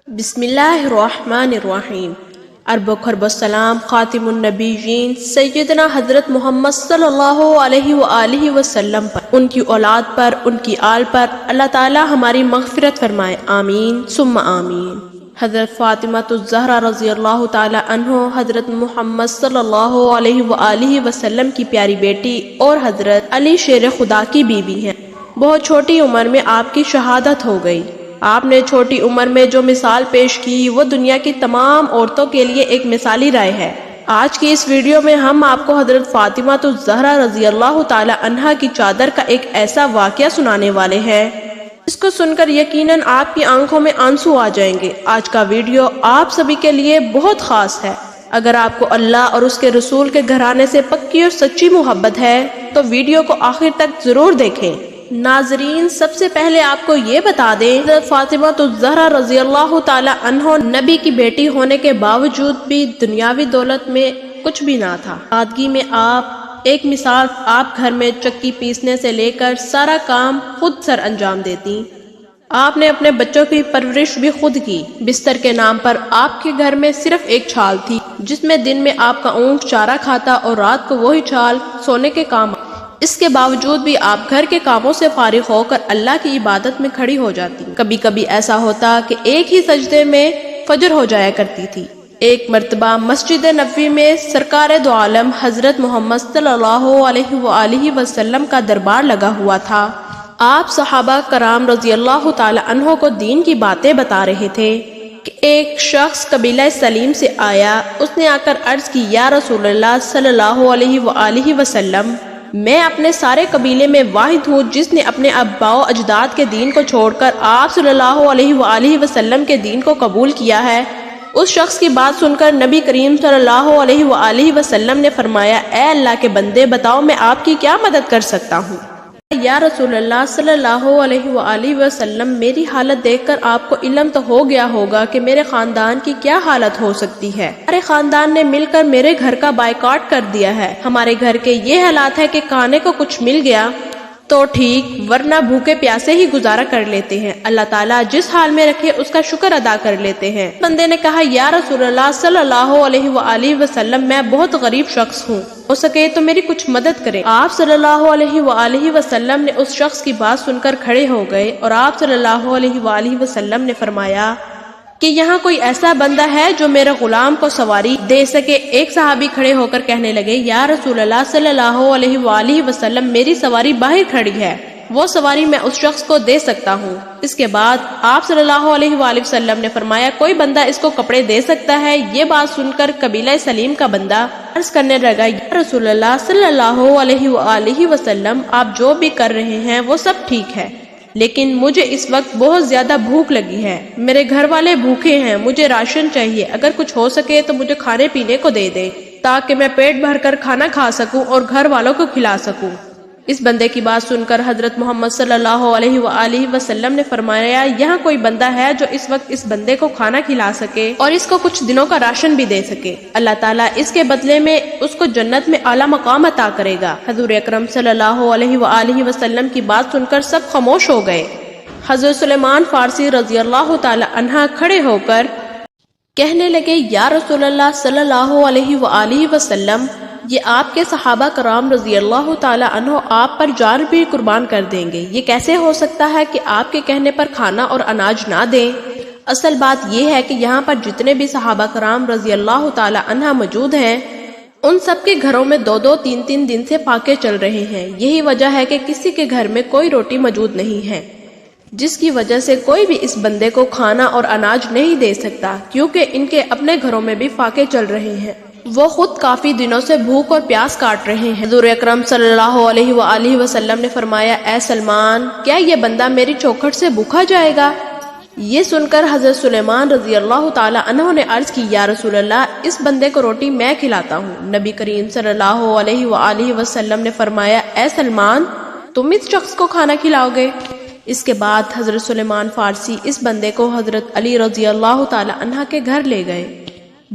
बिस्मिल्लाहिर्रहमानिर्रहीम। अरब खरब सलाम खातिमुन नबीयीन सैयदना हजरत मोहम्मद सल्लल्लाहु अलैहि वआलिहि वसल्लम पर, उनकी औलाद पर, उनकी आल पर अल्लाह ताला हमारी मग़फ़िरत फरमाए, आमीन सुम्मा आमीन। हजरत फ़ातिमा रज़ी अल्लाह ताला अन्हो हजरत मोहम्मद सल्लल्लाहु अलैहि वआलिहि वसल्लम की प्यारी बेटी और हजरत अली शेर खुदा की बीवी हैं। बहुत छोटी उम्र में आपकी शहादत हो गई। आपने छोटी उम्र में जो मिसाल पेश की वो दुनिया की तमाम औरतों के लिए एक मिसाली राय है। आज की इस वीडियो में हम आपको हजरत फ़ातिमा रज़ी अल्लाह ताला अन्हा की चादर का एक ऐसा वाक़या सुनाने वाले हैं इसको सुनकर यकीनन आपकी आंखों में आंसू आ जाएंगे। आज का वीडियो आप सभी के लिए बहुत खास है। अगर आपको अल्लाह और उसके रसूल के घराने से पक्की और सच्ची मोहब्बत है तो वीडियो को आखिर तक जरूर देखें। नाजरीन, सबसे पहले आपको ये बता दें, हज़रत फ़ातिमा रज़ी अल्लाह ताला अन्हा नबी की बेटी होने के बावजूद भी दुनियावी दौलत में कुछ भी ना था। सादगी में आप एक मिसाल, आप घर में चक्की पीसने से लेकर सारा काम खुद सर अंजाम देती। आपने अपने बच्चों की परवरिश भी खुद की। बिस्तर के नाम पर आपके घर में सिर्फ एक छाल थी जिसमें दिन में आपका ऊँट चारा खाता और रात को वही छाल सोने के काम। इसके बावजूद भी आप घर के कामों से फारिग होकर अल्लाह की इबादत में खड़ी हो जाती। कभी कभी ऐसा होता कि एक ही सजदे में फजर हो जाया करती थी। एक मर्तबा मस्जिद नबवी में सरकार दो आलम हजरत मोहम्मद सल्लल्लाहु अलैहि वसल्लम का दरबार लगा हुआ था। आप सहाबा कराम रज़ी अल्लाह ताला अन्हो को दीन की बातें बता रहे थे कि एक शख्स कबीला सलीम से आया। उसने आकर अर्ज की, या रसूलल्लाह सल्लल्लाहु अलैहि वसल्लम, मैं अपने सारे कबीले में वाहिद हूँ जिसने अपने अब्बाओ अजदाद के दीन को छोड़कर आप सल्लल्लाहु अलैहि वसल्लम के दीन को कबूल किया है। उस शख्स की बात सुनकर नबी करीम सल्लल्लाहु अलैहि वसल्लम ने फरमाया, ए अल्लाह के बंदे, बताओ मैं आपकी क्या मदद कर सकता हूँ। या रसूलल्लाह सल्लल्लाहु अलैहि वसल्लम, मेरी हालत देखकर आपको इल्म तो हो गया होगा कि मेरे खानदान की क्या हालत हो सकती है। हमारे खानदान ने मिलकर मेरे घर का बायकॉट कर दिया है। हमारे घर के ये हालात है कि खाने को कुछ मिल गया तो ठीक, वरना भूखे प्यासे ही गुजारा कर लेते हैं। अल्लाह ताला जिस हाल में रखे उसका शुक्र अदा कर लेते हैं। बंदे ने कहा, या रसूलल्लाह सल्लल्लाहु अलैहि वसल्लम, मैं बहुत गरीब शख्स हूँ, हो सके तो मेरी कुछ मदद करें। आप सल्लल्लाहु अलैहि वसल्लम ने उस शख्स की बात सुनकर खड़े हो गए और आप सल्लल्लाहु अलैहि वसल्लम ने फरमाया कि यहाँ कोई ऐसा बंदा है जो मेरे गुलाम को सवारी दे सके। एक सहाबी खड़े होकर कहने लगे, या रसूलल्लाह सल्लल्लाहु अलैहि वसल्लम, मेरी सवारी बाहर खड़ी है, वो सवारी मैं उस शख्स को दे सकता हूँ। इसके बाद आप सल्लल्लाहु अलैहि वसल्लम ने फरमाया, कोई बंदा इसको कपड़े दे सकता है। ये बात सुनकर कबीला सलीम का बंदा अर्ज करने लगा, या रसूलल्लाह सल्लल्लाहु अलैहि वसल्लम, आप जो भी कर रहे हैं वो सब ठीक है, लेकिन मुझे इस वक्त बहुत ज्यादा भूख लगी है। मेरे घर वाले भूखे हैं, मुझे राशन चाहिए। अगर कुछ हो सके तो मुझे खाने पीने को दे दे ताकि मैं पेट भरकर खाना खा सकूं और घर वालों को खिला सकूं। इस बंदे की बात सुनकर हजरत मोहम्मद सल्लल्लाहु अलैहि वसल्लम ने फरमाया, यहाँ कोई बंदा है जो इस वक्त इस बंदे को खाना खिला सके और इसको कुछ दिनों का राशन भी दे सके। अल्लाह ताला इसके बदले में उसको जन्नत में आला मकाम अता करेगा। हजूर अकरम सल्लल्लाहु अलैहि वसल्लम की बात सुनकर सब खामोश हो गए। हजरत सुलेमान फारसी रज़ी अल्लाह ताला अन्हा खड़े होकर कहने लगे, या रसूलल्लाह सल्लल्लाहु अलैहि वसल्लम, ये आपके सहाबा कराम रज़ी अल्लाह ताला अन्हो आप पर जान भी कुर्बान कर देंगे। ये कैसे हो सकता है कि आपके कहने पर खाना और अनाज ना दें? असल बात ये है कि यहाँ पर जितने भी सहाबा कराम रज़ी अल्लाह ताला अन्हा मौजूद हैं, उन सबके घरों में 2-2, 3-3 दिन से फाके चल रहे हैं। यही वजह है कि किसी के घर में कोई रोटी मौजूद नहीं है, जिसकी वजह से कोई भी इस बंदे को खाना और अनाज नहीं दे सकता, क्योंकि इनके अपने घरों में भी फाके चल रहे हैं। वो खुद काफी दिनों से भूख और प्यास काट रहे हैं। हज़ूर अकरम सल्लल्लाहु अलैहि वसल्लम ने फरमाया, ए सलमान, क्या ये बंदा मेरी चौखट से भूखा जाएगा? ये सुनकर हजरत सुलेमान रज़ी अल्लाह ताला अन्हु ने अर्ज की, या रसूलल्लाह, इस बंदे को रोटी मैं खिलाता हूँ। नबी करीम सल्लल्लाहु अलैहि वसल्लम ने फरमाया, ए सलमान, तुम इस शख्स को खाना खिलाओगे? इसके बाद हजरत सुलेमान फारसी इस बंदे को हजरत अली रज़ी अल्लाह ताला अन्हा के घर ले गए।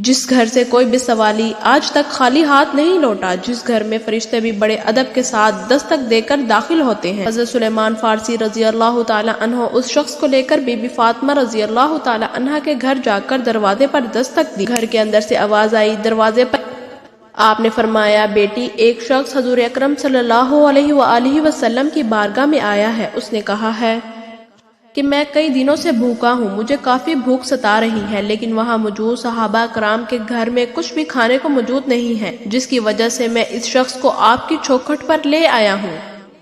جس گھر سے کوئی بھی سوالی آج تک خالی ہاتھ نہیں لوٹا، جس گھر میں فرشتے بھی بڑے ادب کے ساتھ دستک دے کر داخل ہوتے ہیں۔ حضرت سلیمان فارسی رضی اللہ تعالی عنہ اس شخص کو لے کر بی بی فاطمہ رضی اللہ تعالی عنہ کے گھر جا کر دروازے پر دستک دی۔ گھر کے اندر سے آواز آئی، دروازے پر۔ آپ نے فرمایا، بیٹی، ایک شخص حضور اکرم صلی اللہ علیہ وآلہ وسلم کی بارگاہ میں آیا ہے۔ اس نے کہا ہے کہ میں کئی دنوں سے بھوکا ہوں، مجھے کافی بھوک ستا رہی ہے، لیکن وہاں موجود صحابہ کرام کے گھر میں کچھ بھی کھانے کو موجود نہیں ہے، جس کی وجہ سے میں اس شخص کو آپ کی چوکھٹ پر لے آیا ہوں۔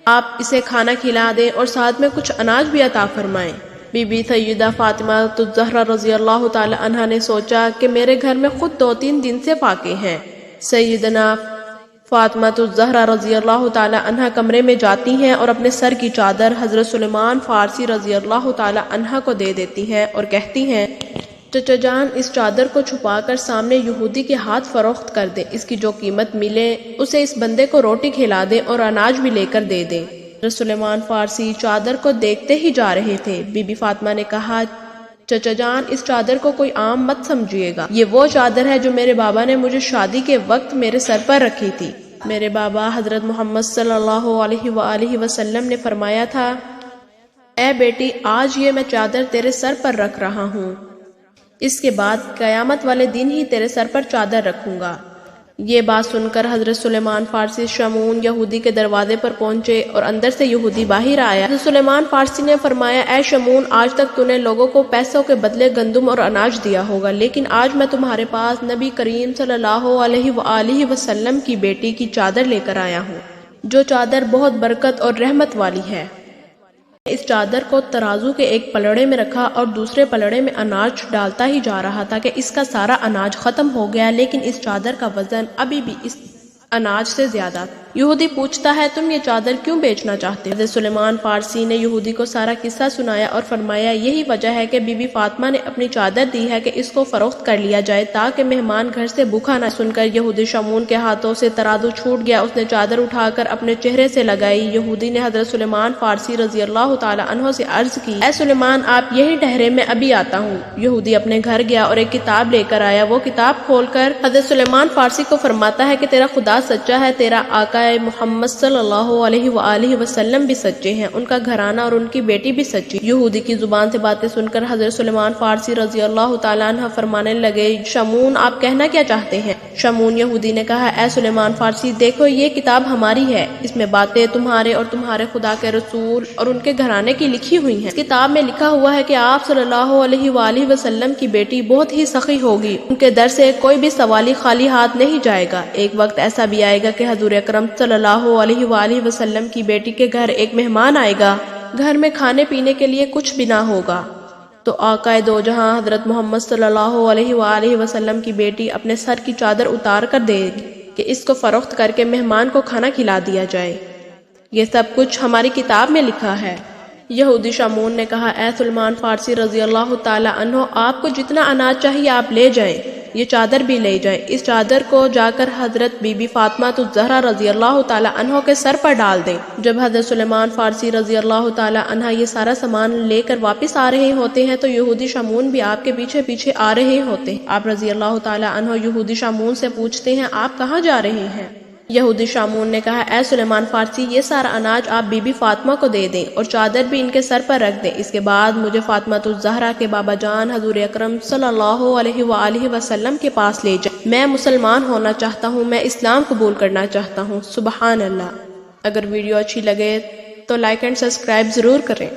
آپ اسے کھانا کھلا دیں اور ساتھ میں کچھ اناج بھی عطا فرمائیں۔ بی بی سیدہ فاطمہ الزہرا رضی اللہ تعالی عنہا نے سوچا کہ میرے گھر میں خود 2-3 دن سے فاقے ہیں۔ سیدنا فاطمہ الزہرا رضی اللہ تعالی عنہ کمرے میں جاتی ہیں اور اپنے سر کی چادر حضرت سلیمان فارسی رضی اللہ تعالی عنہ کو دے دیتی ہیں اور کہتی ہیں، چچا جان، اس چادر کو چھپا کر سامنے یہودی کے ہاتھ فروخت کر دیں، اس کی جو قیمت ملے اسے اس بندے کو روٹی کھلا دیں اور اناج بھی لے کر دے دیں۔ حضرت سلیمان فارسی چادر کو دیکھتے ہی جا رہے تھے۔ بی بی فاطمہ نے کہا، چچا جان، اس چادر کو کوئی عام مت سمجھیے گا، یہ وہ چادر ہے جو میرے بابا نے مجھے شادی کے وقت میرے سر پر رکھی تھی۔ میرے بابا حضرت محمد صلی اللہ علیہ وآلہ وسلم نے فرمایا تھا، اے بیٹی، آج یہ میں چادر تیرے سر پر رکھ رہا ہوں، اس کے بعد قیامت والے دن ہی تیرے سر پر چادر رکھوں گا۔ یہ بات سن کر حضرت سلیمان فارسی شمعون یہودی کے دروازے پر پہنچے اور اندر سے یہودی باہر آیا۔ حضرت سلیمان فارسی نے فرمایا، اے شمعون، آج تک تو نے لوگوں کو پیسوں کے بدلے گندم اور اناج دیا ہوگا، لیکن آج میں تمہارے پاس نبی کریم صلی اللہ علیہ وآلہ وسلم کی بیٹی کی چادر لے کر آیا ہوں، جو چادر بہت برکت اور رحمت والی ہے۔ اس چادر کو ترازو کے ایک پلڑے میں رکھا اور دوسرے پلڑے میں اناج ڈالتا ہی جا رہا تھا کہ اس کا سارا اناج ختم ہو گیا، لیکن اس چادر کا وزن ابھی بھی اس اناج سے زیادہ تھا۔ یہودی پوچھتا ہے، تم یہ چادر کیوں بیچنا چاہتے ہو؟ حضرت سلیمان فارسی نے یہودی کو سارا قصہ سنایا اور فرمایا، یہی وجہ ہے کہ بی بی فاطمہ نے اپنی چادر دی ہے کہ اس کو فروخت کر لیا جائے تاکہ مہمان گھر سے بھوکا نہ۔ سن کر یہودی شمعون کے ہاتھوں سے ترازو چھوٹ گیا، اس نے چادر اٹھا کر اپنے چہرے سے لگائی۔ یہودی نے حضرت سلیمان فارسی رضی اللہ تعالی عنہ سے عرض کی، اے سلیمان، آپ یہی ٹھہرے، میں ابھی آتا ہوں۔ یہودی اپنے گھر گیا اور ایک کتاب لے کر آیا۔ وہ کتاب کھول کر حضرت سلیمان فارسی کو فرماتا ہے کہ تیرا خدا سچا ہے، تیرا آقا محمد صلی اللہ علیہ وآلہ وسلم بھی سچے ہیں، ان کا گھرانہ اور ان کی بیٹی بھی سچی۔ یہودی کی زبان سے باتیں سن کر حضرت سلیمان فارسی رضی اللہ تعالیٰ عنہ فرمانے لگے، شمعون، آپ کہنا کیا چاہتے ہیں؟ شمعون یہودی نے کہا، اے سلیمان فارسی، دیکھو یہ کتاب ہماری ہے، اس میں باتیں تمہارے اور تمہارے خدا کے رسول اور ان کے گھرانے کی لکھی ہوئی ہیں۔ اس کتاب میں لکھا ہوا ہے کہ آپ صلی اللہ علیہ وآلہ وسلم کی بیٹی بہت ہی سخی ہوگی، ان کے در سے کوئی بھی سوالی خالی ہاتھ نہیں جائے گا۔ ایک وقت ایسا بھی آئے گا کہ حضور اکرم صلی اللہ علیہ وآلہ وسلم کی بیٹی کے گھر ایک مہمان آئے گا، گھر میں کھانے پینے کے لیے کچھ بھی نہ ہوگا، تو آقا دو جہاں حضرت محمد صلی اللہ علیہ وآلہ وسلم کی بیٹی اپنے سر کی چادر اتار کر دے گی کہ اس کو فروخت کر کے مہمان کو کھانا کھلا دیا جائے۔ یہ سب کچھ ہماری کتاب میں لکھا ہے۔ یہودی شمعون نے کہا، اے سلیمان فارسی رضی اللہ تعالی عنہ، آپ کو جتنا اناج چاہیے آپ لے جائیں، یہ چادر بھی لے جائیں۔ اس چادر کو جا کر حضرت بی بی فاطمہ الزہرا رضی اللہ تعالی عنہ کے سر پر ڈال دیں۔ جب حضرت سلیمان فارسی رضی اللہ تعالی عنہ یہ سارا سامان لے کر واپس آ رہے ہوتے ہیں تو یہودی شمعون بھی آپ کے پیچھے پیچھے آ رہے ہوتے ہیں۔ آپ رضی اللہ تعالی عنہ یہودی شمعون سے پوچھتے ہیں، آپ کہاں جا رہے ہیں؟ یہودی شمعون نے کہا، اے سلیمان فارسی، یہ سارا اناج آپ بی بی فاطمہ کو دے دیں اور چادر بھی ان کے سر پر رکھ دیں، اس کے بعد مجھے فاطمہ الزہرا کے بابا جان حضور اکرم صلی اللہ علیہ وآلہ وسلم کے پاس لے جائیں، میں مسلمان ہونا چاہتا ہوں، میں اسلام قبول کرنا چاہتا ہوں۔ سبحان اللہ۔ اگر ویڈیو اچھی لگے تو لائک اینڈ سبسکرائب ضرور کریں۔